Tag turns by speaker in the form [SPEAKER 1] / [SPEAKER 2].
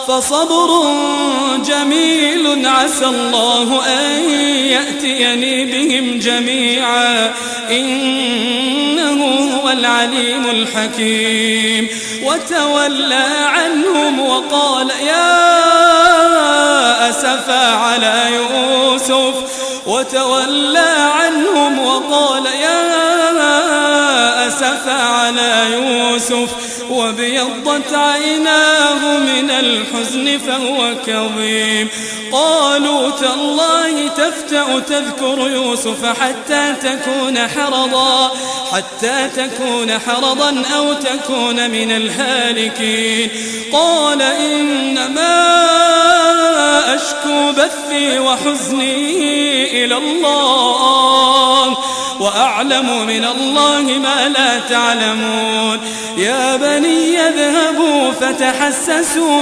[SPEAKER 1] فصبر جميل عسى الله أن يأتيني بهم جميعا إنه هو العليم الحكيم. وتولى عنهم وقال يا أسفا على يوسف وتولى عنهم وقال يا أسفا على يوسف وابيضت عيناه من الحزن فهو كظيم. قالوا تالله تفتأ تذكر يوسف حتى تكون حرضا أو تكون من الهالكين. قال إنما أشكو بثي وحزني إلى الله وأعلم من الله ما لا تعلمون. يا بني اذهبوا فتحسسوا